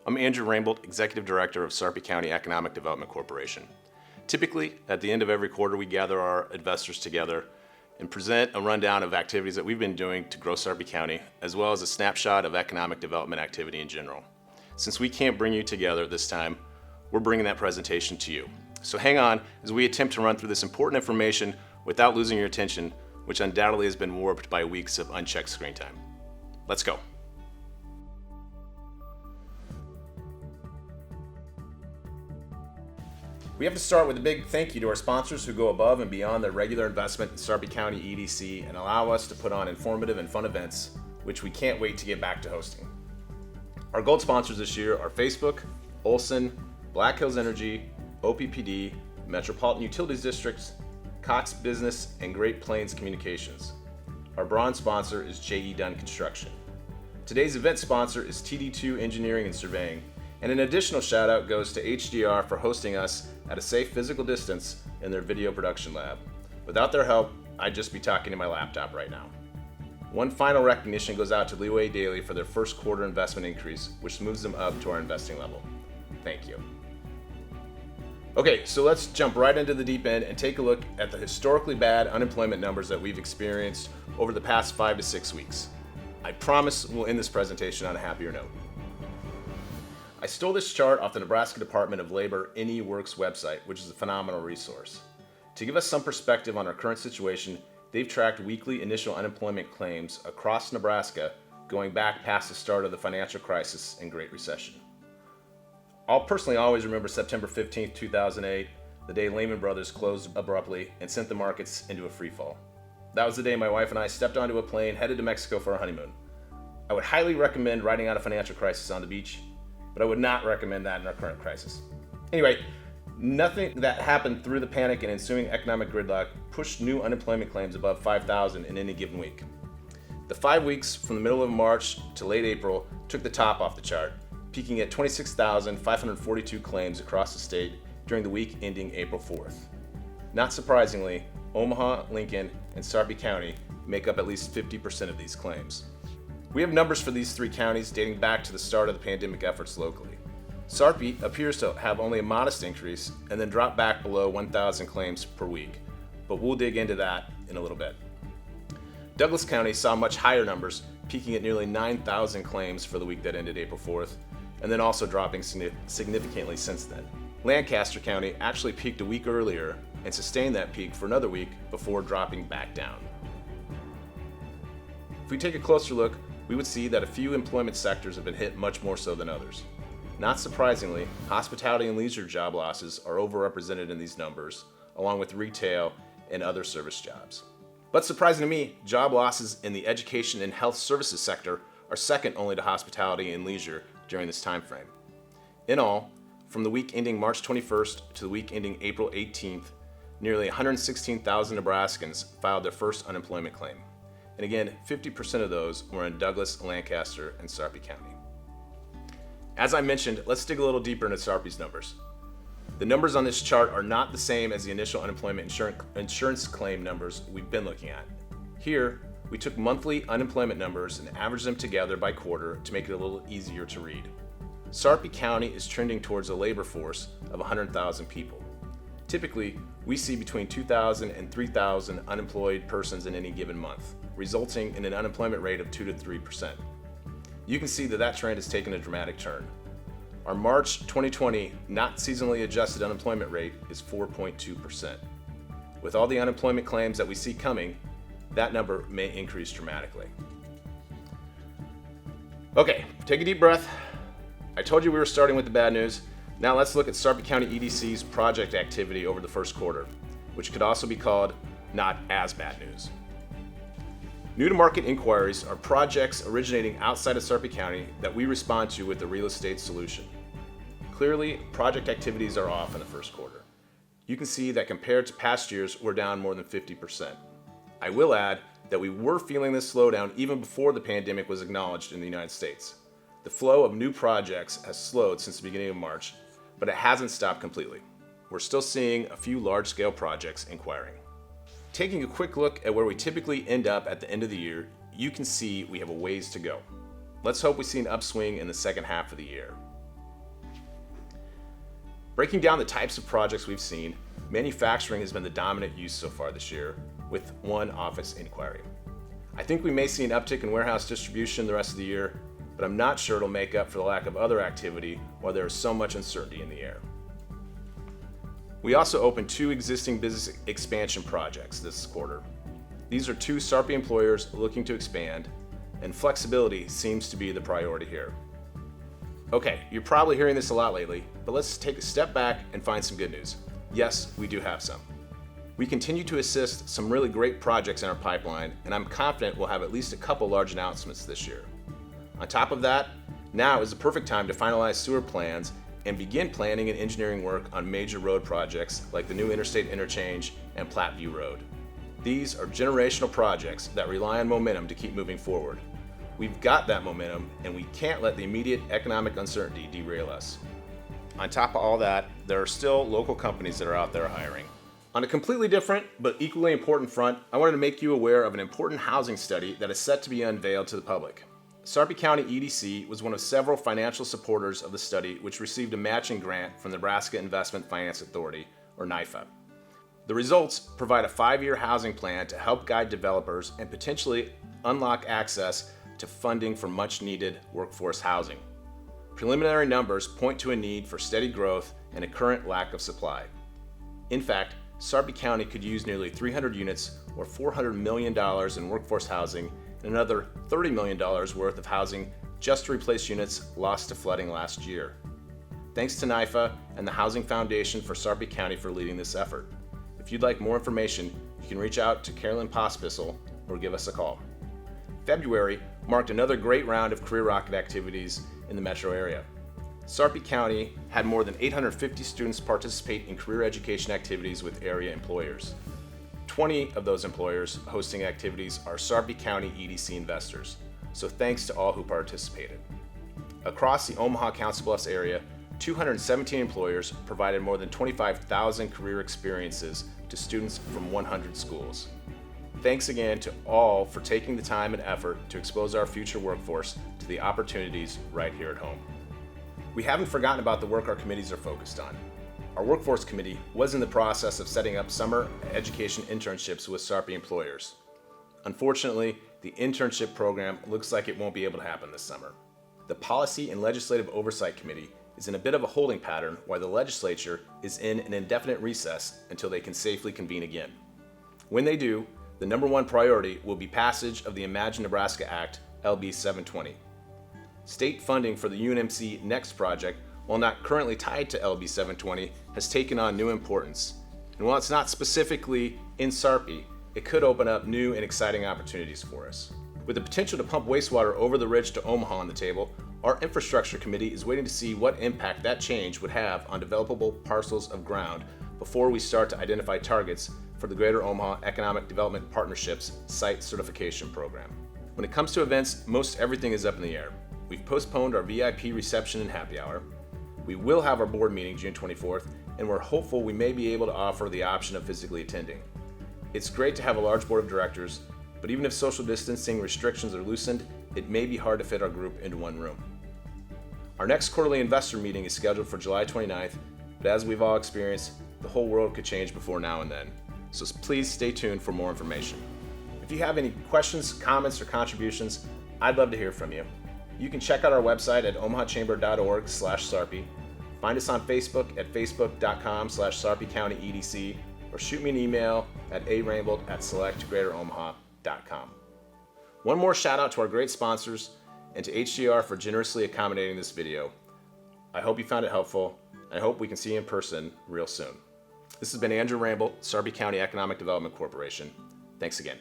I'm Andrew Rainbolt, Executive Director of Sarpy County Economic Development Corporation. Typically, at the end of every quarter, we gather our investors together and present a rundown of activities that we've been doing to grow Sarpy County, as well as a snapshot of economic development activity in general. Since we can't bring you together this time, we're bringing that presentation to you. So hang on as we attempt to run through this important information without losing your attention, which undoubtedly has been warped by weeks of unchecked screen time. Let's go. We have to start with a big thank you to our sponsors who go above and beyond their regular investment in Sarpy County EDC and allow us to put on informative and fun events, which we can't wait to get back to hosting. Our gold sponsors this year are Facebook, Olson, Black Hills Energy, OPPD, Metropolitan Utilities Districts, Cox Business, and Great Plains Communications. Our bronze sponsor is J.E. Dunn Construction. Today's event sponsor is TD2 Engineering and Surveying, and an additional shout out goes to HDR for hosting us at a safe physical distance in their video production lab. Without their help, I'd just be talking to my laptop right now. One final recognition goes out to Leeway Daily for their first quarter investment increase, which moves them up to our investing level. Thank you. Okay, so let's jump right into the deep end and take a look at the historically bad unemployment numbers that we've experienced over the past 5 to 6 weeks. I promise we'll end this presentation on a happier note. I stole this chart off the Nebraska Department of Labor NEWorks website, which is a phenomenal resource. To give us some perspective on our current situation, they've tracked weekly initial unemployment claims across Nebraska going back past the start of the financial crisis and Great Recession. I'll personally always remember September 15th, 2008, the day Lehman Brothers closed abruptly and sent the markets into a freefall. That was the day my wife and I stepped onto a plane headed to Mexico for our honeymoon. I would highly recommend riding out a financial crisis on the beach, but I would not recommend that in our current crisis. Anyway, nothing that happened through the panic and ensuing economic gridlock pushed new unemployment claims above 5,000 in any given week. The 5 weeks from the middle of March to late April took the top off the chart, peaking at 26,542 claims across the state during the week ending April 4th. Not surprisingly, Omaha, Lincoln, and Sarpy County make up at least 50% of these claims. We have numbers for these 3 counties dating back to the start of the pandemic efforts locally. Sarpy appears to have only a modest increase and then drop back below 1,000 claims per week, but we'll dig into that in a little bit. Douglas County saw much higher numbers, peaking at nearly 9,000 claims for the week that ended April 4th, and then also dropping significantly since then. Lancaster County actually peaked a week earlier and sustained that peak for another week before dropping back down. If we take a closer look, we would see that a few employment sectors have been hit much more so than others. Not surprisingly, hospitality and leisure job losses are overrepresented in these numbers, along with retail and other service jobs. But surprising to me, job losses in the education and health services sector are second only to hospitality and leisure during this time frame. In all, from the week ending March 21st to the week ending April 18th, nearly 116,000 Nebraskans filed their first unemployment claim. And again, 50% of those were in Douglas, Lancaster, and Sarpy County. As I mentioned, let's dig a little deeper into Sarpy's numbers. The numbers on this chart are not the same as the initial unemployment insurance claim numbers we've been looking at. Here, we took monthly unemployment numbers and averaged them together by quarter to make it a little easier to read. Sarpy County is trending towards a labor force of 100,000 people. Typically, we see between 2,000 and 3,000 unemployed persons in any given month, resulting in an unemployment rate of 2 to 3%. You can see that trend has taken a dramatic turn. Our March 2020 not seasonally adjusted unemployment rate is 4.2%. With all the unemployment claims that we see coming, that number may increase dramatically. Okay, take a deep breath. I told you we were starting with the bad news. Now let's look at Sarpy County EDC's project activity over the first quarter, which could also be called not as bad news. New to market inquiries are projects originating outside of Sarpy County that we respond to with a real estate solution. Clearly, project activities are off in the first quarter. You can see that compared to past years, we're down more than 50%. I will add that we were feeling this slowdown even before the pandemic was acknowledged in the United States. The flow of new projects has slowed since the beginning of March, but it hasn't stopped completely. We're still seeing a few large-scale projects inquiring. Taking a quick look at where we typically end up at the end of the year, you can see we have a ways to go. Let's hope we see an upswing in the second half of the year. Breaking down the types of projects we've seen, manufacturing has been the dominant use so far this year, with one office inquiry. I think we may see an uptick in warehouse distribution the rest of the year, but I'm not sure it'll make up for the lack of other activity while there is so much uncertainty in the air. We also opened 2 existing business expansion projects this quarter. These are 2 Sarpy employers looking to expand, and flexibility seems to be the priority here. Okay, you're probably hearing this a lot lately, but let's take a step back and find some good news. Yes, we do have some. We continue to assist some really great projects in our pipeline, and I'm confident we'll have at least a couple large announcements this year. On top of that, now is the perfect time to finalize sewer plans and begin planning and engineering work on major road projects like the new interstate interchange and Platteview Road. These are generational projects that rely on momentum to keep moving forward. We've got that momentum, and we can't let the immediate economic uncertainty derail us. On top of all that, there are still local companies that are out there hiring. On a completely different but equally important front, I wanted to make you aware of an important housing study that is set to be unveiled to the public. Sarpy County EDC was one of several financial supporters of the study, which received a matching grant from the Nebraska Investment Finance Authority, or NIFA. The results provide a 5-year housing plan to help guide developers and potentially unlock access to funding for much-needed workforce housing. Preliminary numbers point to a need for steady growth and a current lack of supply. In fact, Sarpy County could use nearly 300 units or $400 million in workforce housing and another $30 million worth of housing just to replace units lost to flooding last year. Thanks to NIFA and the Housing Foundation for Sarpy County for leading this effort. If you'd like more information, you can reach out to Carolyn Pospisil or give us a call. February marked another great round of Career Rocket activities in the metro area. Sarpy County had more than 850 students participate in career education activities with area employers. 20 of those employers hosting activities are Sarpy County EDC investors, so thanks to all who participated. Across the Omaha Council Bluffs area, 217 employers provided more than 25,000 career experiences to students from 100 schools. Thanks again to all for taking the time and effort to expose our future workforce to the opportunities right here at home. We haven't forgotten about the work our committees are focused on. Our Workforce Committee was in the process of setting up summer education internships with Sarpy employers. Unfortunately, the internship program looks like it won't be able to happen this summer. The Policy and Legislative Oversight Committee is in a bit of a holding pattern while the legislature is in an indefinite recess until they can safely convene again. When they do, the number one priority will be passage of the Imagine Nebraska Act, LB 720. State funding for the UNMC Next project, while not currently tied to LB 720, has taken on new importance. And while it's not specifically in Sarpy, it could open up new and exciting opportunities for us. With the potential to pump wastewater over the ridge to Omaha on the table, our Infrastructure Committee is waiting to see what impact that change would have on developable parcels of ground before we start to identify targets for the Greater Omaha Economic Development Partnerships Site Certification Program. When it comes to events, most everything is up in the air. We've postponed our VIP reception and happy hour. We will have our board meeting June 24th, and we're hopeful we may be able to offer the option of physically attending. It's great to have a large board of directors, but even if social distancing restrictions are loosened, it may be hard to fit our group into one room. Our next quarterly investor meeting is scheduled for July 29th, but as we've all experienced, the whole world could change before now and then. So please stay tuned for more information. If you have any questions, comments, or contributions, I'd love to hear from you. You can check out our website at omahachamber.org/Sarpy, find us on Facebook at facebook.com/Sarpy County EDC, or shoot me an email at arambold@selectgreateromaha.com. One more shout out to our great sponsors and to HDR for generously accommodating this video. I hope you found it helpful, and I hope we can see you in person real soon. This has been Andrew Rambold, Sarpy County Economic Development Corporation. Thanks again.